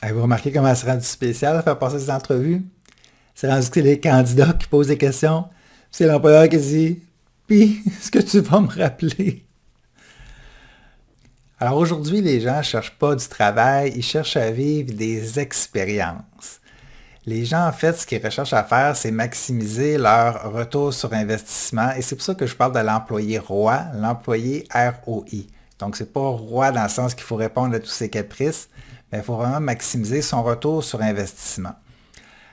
Avez-vous remarqué comment c'est rendu spécial de faire passer ces entrevues? C'est rendu que c'est les candidats qui posent des questions. C'est l'employeur qui dit Puis, est-ce que tu vas me rappeler? Alors aujourd'hui, les gens ne cherchent pas du travail, ils cherchent à vivre des expériences. Les gens, en fait, ce qu'ils recherchent à faire, c'est maximiser leur retour sur investissement. Et c'est pour ça que je parle de l'employé roi, l'employé ROI. Donc, c'est pas roi dans le sens qu'il faut répondre à tous ses caprices, mais il faut vraiment maximiser son retour sur investissement.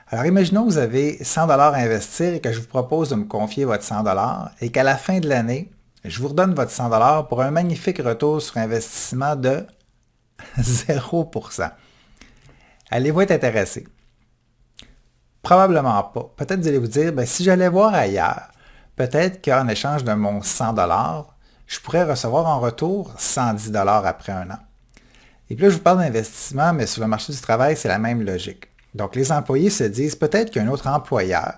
Alors, imaginons que vous avez 100 dollars à investir et que je vous propose de me confier votre 100 dollars et qu'à la fin de l'année, je vous redonne votre 100 dollars pour un magnifique retour sur investissement de 0%. Allez-vous être intéressé? Probablement pas. Peut-être vous allez vous dire, ben, si j'allais voir ailleurs, peut-être qu'en échange de mon 100 dollars, je pourrais recevoir en retour 110 dollars après un an. Et puis là, je vous parle d'investissement, mais sur le marché du travail, c'est la même logique. Donc, les employés se disent peut-être qu'un autre employeur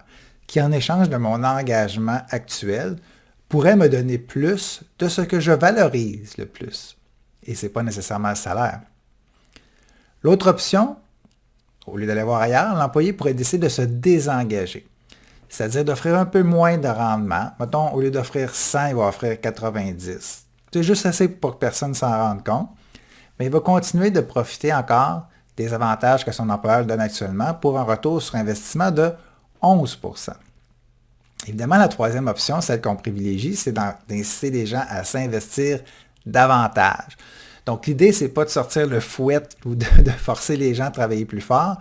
qui, en échange de mon engagement actuel, pourrait me donner plus de ce que je valorise le plus. Et ce n'est pas nécessairement le salaire. L'autre option, au lieu d'aller voir ailleurs, l'employé pourrait décider de se désengager. C'est-à-dire d'offrir un peu moins de rendement. Mettons, au lieu d'offrir 100, il va offrir 90. C'est juste assez pour que personne ne s'en rende compte. Mais il va continuer de profiter encore des avantages que son employeur donne actuellement pour un retour sur investissement de 11%. Évidemment, la troisième option, celle qu'on privilégie, c'est d'inciter les gens à s'investir davantage. Donc, l'idée, c'est pas de sortir le fouet ou de forcer les gens à travailler plus fort,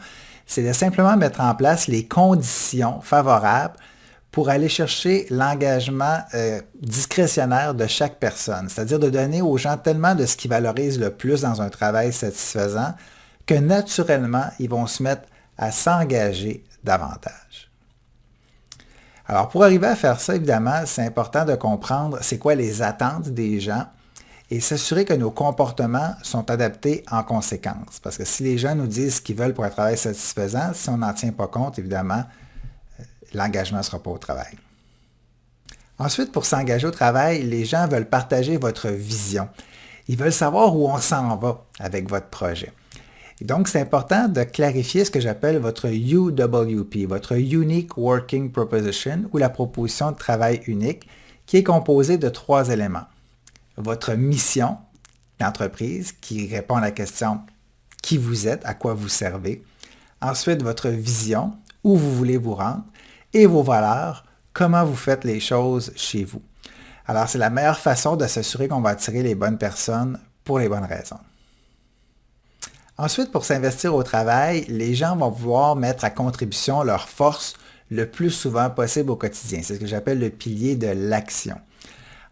c'est de simplement mettre en place les conditions favorables pour aller chercher l'engagement discrétionnaire de chaque personne, c'est-à-dire de donner aux gens tellement de ce qu'ils valorisent le plus dans un travail satisfaisant que naturellement, ils vont se mettre à s'engager davantage. Alors, pour arriver à faire ça, évidemment, c'est important de comprendre c'est quoi les attentes des gens et s'assurer que nos comportements sont adaptés en conséquence. Parce que si les gens nous disent ce qu'ils veulent pour un travail satisfaisant, si on n'en tient pas compte, évidemment, l'engagement ne sera pas au travail. Ensuite, pour s'engager au travail, les gens veulent partager votre vision. Ils veulent savoir où on s'en va avec votre projet. Et donc, c'est important de clarifier ce que j'appelle votre UWP, votre Unique Working Proposition, ou la proposition de travail unique, qui est composée de 3 éléments. Votre mission d'entreprise, qui répond à la question qui vous êtes, à quoi vous servez. Ensuite, votre vision, où vous voulez vous rendre. Et vos valeurs, comment vous faites les choses chez vous. Alors, c'est la meilleure façon de s'assurer qu'on va attirer les bonnes personnes pour les bonnes raisons. Ensuite, pour s'investir au travail, les gens vont vouloir mettre à contribution leurs forces le plus souvent possible au quotidien. C'est ce que j'appelle le pilier de l'action.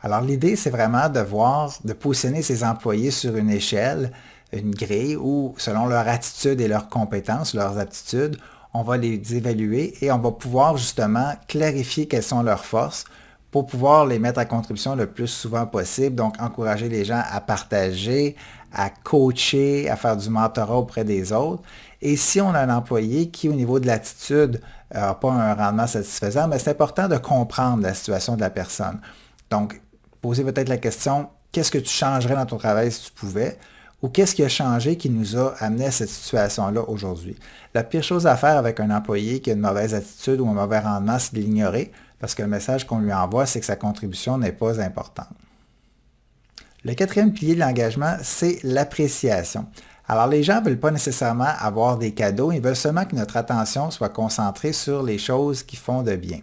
Alors, l'idée, c'est vraiment de positionner ces employés sur une échelle, une grille où, selon leur attitude et leurs compétences, leurs aptitudes, on va les évaluer et on va pouvoir justement clarifier quelles sont leurs forces pour pouvoir les mettre à contribution le plus souvent possible. Donc, encourager les gens à partager, à coacher, à faire du mentorat auprès des autres. Et si on a un employé qui, au niveau de l'attitude, n'a pas un rendement satisfaisant, mais c'est important de comprendre la situation de la personne. Donc, poser peut-être la question, qu'est-ce que tu changerais dans ton travail si tu pouvais? Ou qu'est-ce qui a changé qui nous a amené à cette situation-là aujourd'hui? La pire chose à faire avec un employé qui a une mauvaise attitude ou un mauvais rendement, c'est de l'ignorer, parce que le message qu'on lui envoie, c'est que sa contribution n'est pas importante. Le quatrième pilier de l'engagement, c'est l'appréciation. Alors, les gens ne veulent pas nécessairement avoir des cadeaux, ils veulent seulement que notre attention soit concentrée sur les choses qui font de bien.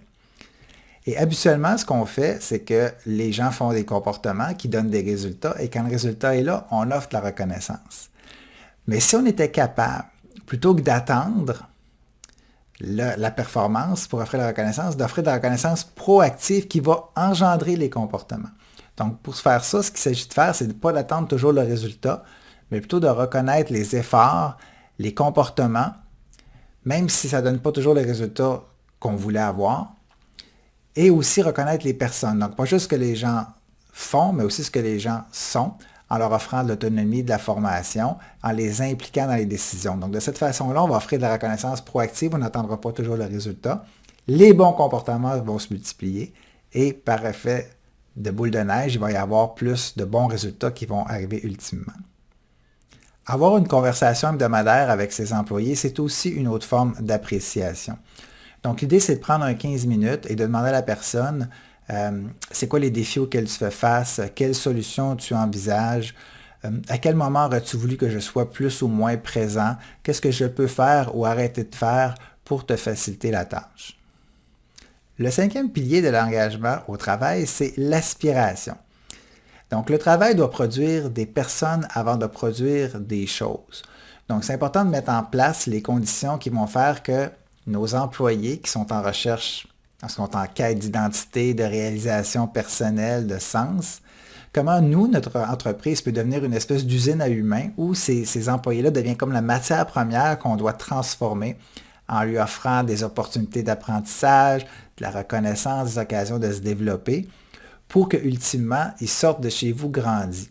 Et habituellement, ce qu'on fait, c'est que les gens font des comportements qui donnent des résultats et quand le résultat est là, on offre de la reconnaissance. Mais si on était capable, plutôt que d'attendre la performance pour offrir la reconnaissance, d'offrir de la reconnaissance proactive qui va engendrer les comportements. Donc, pour faire ça, ce qu'il s'agit de faire, c'est de ne pas d'attendre toujours le résultat, mais plutôt de reconnaître les efforts, les comportements, même si ça ne donne pas toujours le résultat qu'on voulait avoir, et aussi reconnaître les personnes. Donc, pas juste ce que les gens font, mais aussi ce que les gens sont, en leur offrant de l'autonomie, de la formation, en les impliquant dans les décisions. Donc, de cette façon-là, on va offrir de la reconnaissance proactive, on n'attendra pas toujours le résultat. Les bons comportements vont se multiplier et par effet de boule de neige, il va y avoir plus de bons résultats qui vont arriver ultimement. Avoir une conversation hebdomadaire avec ses employés, c'est aussi une autre forme d'appréciation. Donc, l'idée, c'est de prendre un 15 minutes et de demander à la personne, c'est quoi les défis auxquels tu fais face, quelles solutions tu envisages, à quel moment aurais-tu voulu que je sois plus ou moins présent, qu'est-ce que je peux faire ou arrêter de faire pour te faciliter la tâche. Le cinquième pilier de l'engagement au travail, c'est l'aspiration. Donc, le travail doit produire des personnes avant de produire des choses. Donc, c'est important de mettre en place les conditions qui vont faire que nos employés qui sont en recherche, qui sont en quête d'identité, de réalisation personnelle, de sens, comment nous, notre entreprise peut devenir une espèce d'usine à humains où ces employés-là deviennent comme la matière première qu'on doit transformer en lui offrant des opportunités d'apprentissage, de la reconnaissance, des occasions de se développer, pour que ultimement ils sortent de chez vous grandis.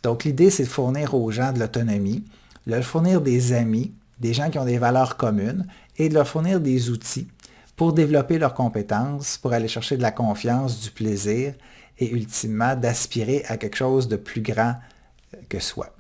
Donc l'idée, c'est de fournir aux gens de l'autonomie, de leur fournir des amis, des gens qui ont des valeurs communes, et de leur fournir des outils pour développer leurs compétences, pour aller chercher de la confiance, du plaisir, et ultimement d'aspirer à quelque chose de plus grand que soi.